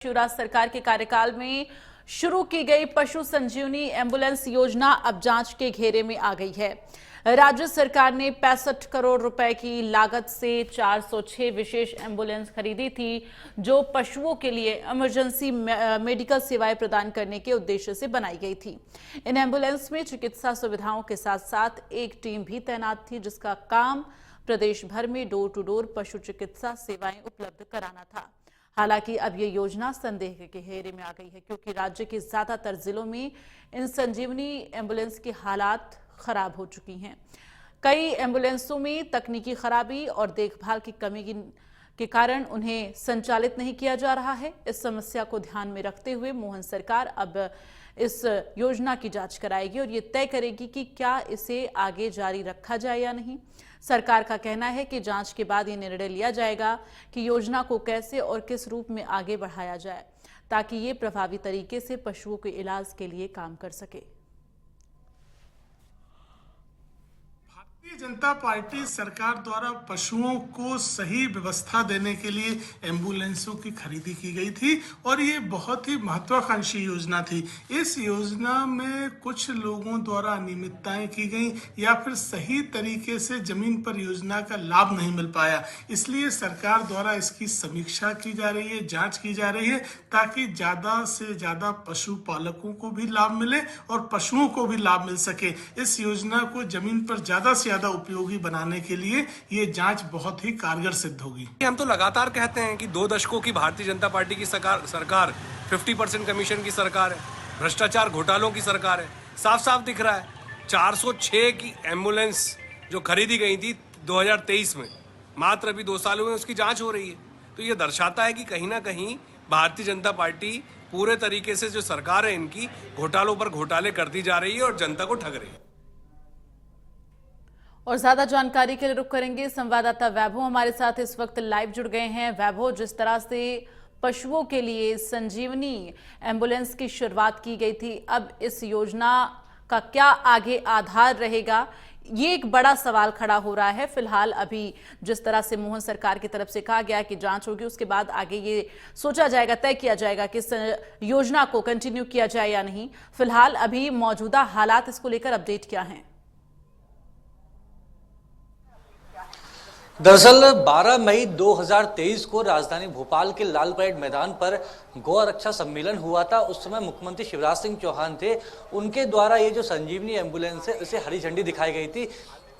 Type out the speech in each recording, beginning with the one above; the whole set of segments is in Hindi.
शिवराज सरकार के कार्यकाल में शुरू की गई पशु संजीवनी एम्बुलेंस योजना अब जांच के घेरे में आ गई है। राज्य सरकार ने 65 करोड़ रुपए की लागत से 406 विशेष एम्बुलेंस खरीदी थी, जो पशुओं के लिए इमरजेंसी मेडिकल सेवाएं प्रदान करने के उद्देश्य से बनाई गई थी। इन एम्बुलेंस में चिकित्सा सुविधाओं के साथ साथ एक टीम भी तैनात थी, जिसका काम प्रदेश भर में डोर टू डोर पशु चिकित्सा सेवाएं उपलब्ध कराना था। हालांकि अब ये योजना संदेह के घेरे में आ गई है, क्योंकि राज्य के ज्यादातर जिलों में इन संजीवनी एम्बुलेंस की हालात खराब हो चुकी हैं। कई एम्बुलेंसों में तकनीकी खराबी और देखभाल की कमी के कारण उन्हें संचालित नहीं किया जा रहा है। इस समस्या को ध्यान में रखते हुए मोहन सरकार अब इस योजना की जांच कराएगी और ये तय करेगी कि क्या इसे आगे जारी रखा जाए या नहीं। सरकार का कहना है कि जांच के बाद ये निर्णय लिया जाएगा कि योजना को कैसे और किस रूप में आगे बढ़ाया जाए, ताकि ये प्रभावी तरीके से पशुओं के इलाज के लिए काम कर सके। भारतीय जनता पार्टी सरकार द्वारा पशुओं को सही व्यवस्था देने के लिए एम्बुलेंसों की खरीदी की गई थी और ये बहुत ही महत्वाकांक्षी योजना थी। इस योजना में कुछ लोगों द्वारा अनियमितताएं की गई या फिर सही तरीके से जमीन पर योजना का लाभ नहीं मिल पाया, इसलिए सरकार द्वारा इसकी समीक्षा की जा रही है, जांच की जा रही है, ताकि ज़्यादा से ज़्यादा पशुपालकों को भी लाभ मिले और पशुओं को भी लाभ मिल सके। इस योजना को जमीन पर ज़्यादा से ज़्यादा उपयोगी बनाने के लिए ये जांच बहुत ही कारगर सिद्ध होगी। हम तो लगातार कहते हैं कि 2 दशकों की भारतीय जनता पार्टी की सरकार 50% कमीशन की सरकार है, भ्रष्टाचार घोटालों की सरकार है। साफ साफ दिख रहा है 406 की एम्बुलेंस जो खरीदी गई थी 2023 में, मात्र अभी 2 सालों में उसकी जांच हो रही है। तो ये दर्शाता है कि कहीं ना कहीं भारतीय जनता पार्टी पूरे तरीके से जो सरकार है इनकी घोटालों पर घोटाले करती जा रही है और जनता को ठग रही है। और ज्यादा जानकारी के लिए रुख करेंगे संवाददाता वैभव हमारे साथ इस वक्त लाइव जुड़ गए हैं। वैभव, जिस तरह से पशुओं के लिए संजीवनी एम्बुलेंस की शुरुआत की गई थी, अब इस योजना का क्या आगे आधार रहेगा, ये एक बड़ा सवाल खड़ा हो रहा है। फिलहाल अभी जिस तरह से मोहन सरकार की तरफ से कहा गया कि जांच होगी, उसके बाद आगे ये सोचा जाएगा, तय किया जाएगा कि इस योजना को कंटिन्यू किया जाए या नहीं। फिलहाल अभी मौजूदा हालात इसको लेकर अपडेट क्या हैं? दरअसल 12 मई 2023 को राजधानी भोपाल के लाल परेड मैदान पर गौ रक्षा सम्मेलन हुआ था। उस समय मुख्यमंत्री शिवराज सिंह चौहान थे, उनके द्वारा ये जो संजीवनी एम्बुलेंस है उसे हरी झंडी दिखाई गई थी।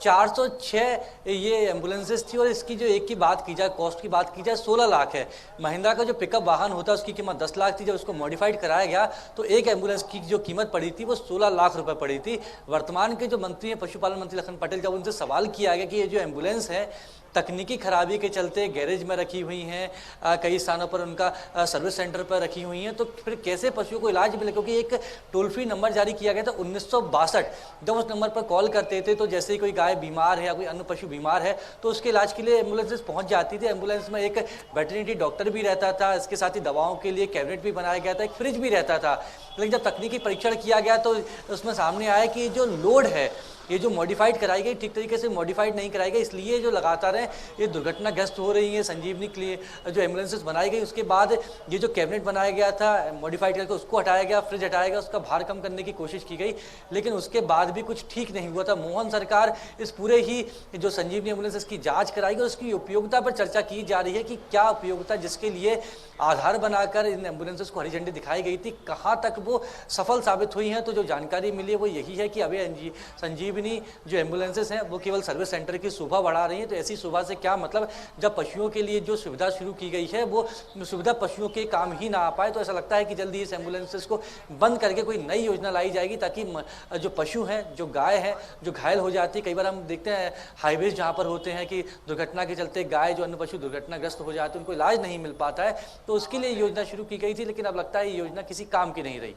406 ये एम्बुलेंसेस थी और इसकी जो एक की बात की जाए, कॉस्ट की बात की जाए, 16 लाख है। महिंद्रा का जो पिकअप वाहन होता है उसकी कीमत 10 लाख थी। जब उसको मॉडिफाइड कराया गया तो एक एम्बुलेंस की जो कीमत पड़ी थी वो 16 लाख रुपए पड़ी थी। वर्तमान के जो मंत्री हैं, पशुपालन मंत्री लखन पटेल, जब उनसे सवाल किया गया कि ये जो एम्बुलेंस है तकनीकी खराबी के चलते गैरेज में रखी हुई हैं, कई स्थानों पर उनका सर्विस सेंटर पर रखी हुई हैं, तो फिर कैसे पशुओं को इलाज मिले? क्योंकि एक टोल फ्री नंबर जारी किया गया था 1962। जब उस नंबर पर कॉल करते थे तो जैसे ही कोई गाय बीमार है या कोई अन्य पशु बीमार है तो उसके इलाज के लिए एम्बुलेंसेस पहुंच जाती थी। एम्बुलेंस में एक वेटरनरी डॉक्टर भी रहता था, इसके साथ ही दवाओं के लिए कैबिनेट भी बनाया गया था, एक फ्रिज भी रहता था। लेकिन जब तकनीकी परीक्षण किया गया तो उसमें सामने आया कि जो लोड है, ये जो मॉडिफाइड कराई गई ठीक तरीके से मॉडिफाइड नहीं कराई गई, इसलिए जो लगातार है ये दुर्घटनाग्रस्त हो रही है। संजीवनी के लिए जो एम्बुलेंसेस बनाई गई, उसके बाद ये जो कैबिनेट बनाया गया था मॉडिफाइड करके उसको हटाया गया, फ्रिज हटाया गया, उसका भार कम करने की कोशिश की गई, लेकिन उसके बाद भी कुछ ठीक नहीं हुआ था। मोहन सरकार इस पूरे ही जो संजीवनी एम्बुलेंसेस की जाँच कराएगी और उसकी उपयोगिता पर चर्चा की जा रही है कि क्या उपयोगिता, जिसके लिए आधार बनाकर इन एम्बुलेंसेस को हरी झंडी दिखाई गई थी, कहाँ तक वो सफल साबित हुई हैं। तो जो जानकारी मिली है वो यही है कि अभी संजीवनी जो एम्बुलेंसेस हैं वो केवल सर्विस सेंटर की शोभा बढ़ा रही हैं। तो ऐसी शोभा से क्या मतलब, जब पशुओं के लिए जो सुविधा शुरू की गई है वो सुविधा पशुओं के काम ही ना आ पाए। तो ऐसा लगता है कि जल्दी इस एम्बुलेंसेस को बंद करके कोई नई योजना लाई जाएगी, ताकि जो पशु हैं, जो गाय हैं, जो घायल हो जाती है, कई बार हम देखते हैं हाईवेज जहाँ पर होते हैं कि दुर्घटना के चलते गाय जो अन्य पशु दुर्घटनाग्रस्त हो जाते हैं, उनको इलाज नहीं मिल पाता है, तो उसके लिए योजना शुरू की गई थी, लेकिन अब लगता है ये योजना किसी काम की नहीं रही।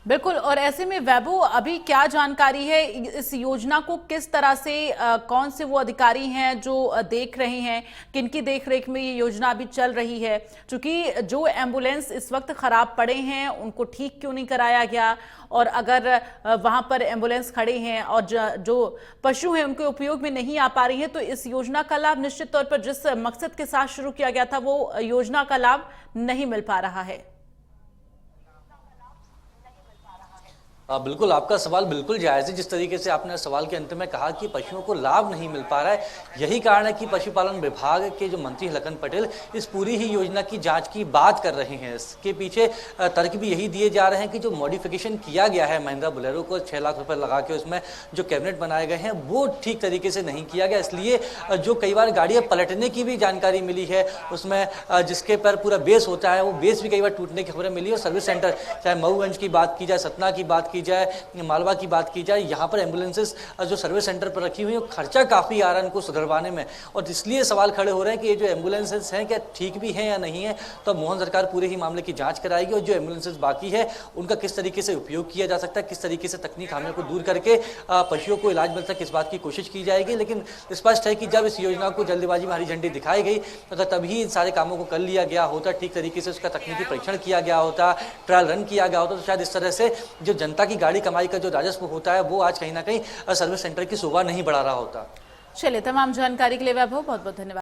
बिल्कुल। और ऐसे में वैभव, अभी क्या जानकारी है इस योजना को, किस तरह से कौन से वो अधिकारी हैं जो देख रहे हैं, किनकी देखरेख में ये योजना अभी चल रही है? क्योंकि जो एम्बुलेंस इस वक्त खराब पड़े हैं उनको ठीक क्यों नहीं कराया गया, और अगर वहां पर एम्बुलेंस खड़े हैं और जो पशु हैं उनके उपयोग में नहीं आ पा रही है, तो इस योजना का लाभ निश्चित तौर पर जिस मकसद के साथ शुरू किया गया था वो योजना का लाभ नहीं मिल पा रहा है। बिल्कुल, आपका सवाल बिल्कुल जायज़ है। जिस तरीके से आपने सवाल के अंत में कहा कि पशुओं को लाभ नहीं मिल पा रहा है, यही कारण है कि पशुपालन विभाग के जो मंत्री लखन पटेल इस पूरी ही योजना की जांच की बात कर रहे हैं। इसके पीछे तर्क भी यही दिए जा रहे हैं कि जो मॉडिफिकेशन किया गया है महिंद्रा बोलेरो को 6 लाख रुपए लगा के उसमें जो कैबिनेट बनाए गए हैं वो ठीक तरीके से नहीं किया गया, इसलिए जो कई बार गाड़ियाँ पलटने की भी जानकारी मिली है उसमें, जिसके पर पूरा बेस होता है वो बेस भी कई बार टूटने की खबरें मिली। और सर्विस सेंटर, चाहे मऊगंज की बात की जाए, सतना की बात की जाए, मालवा की बात की जाए, यहाँ पर एम्बुलेंसेस जो सर्विस सेंटर पर रखी हुई है खर्चा काफ़ी आ रहा है उनको सुधरवाने में, और इसलिए सवाल खड़े हो रहे हैं कि ये जो एम्बुलेंसेस हैं क्या ठीक भी हैं या नहीं है। तो मोहन सरकार पूरे ही मामले की जांच कराएगी और जो एम्बुलेंसेस बाकी है उनका किस तरीके से उपयोग किया जा सकता है, किस तरीके से तकनीक खामियों को दूर करके पशुओं को इलाज मिल सके, इस बात की कोशिश की जाएगी। लेकिन स्पष्ट है कि जब इस योजना को जल्दबाजी में हरी झंडी दिखाई गई तो तभी इन सारे कामों को कर लिया गया होता, ठीक तरीके से उसका तकनीकी परीक्षण किया गया होता, ट्रायल रन किया गया होता, तो शायद इस तरह से जो जनता की गाड़ी कमाई का जो राजस्व होता है वो आज कहीं ना कहीं सर्विस सेंटर की शोभा नहीं बढ़ा रहा होता। चलिए, तमाम जानकारी के लिए वैभव बहुत बहुत धन्यवाद।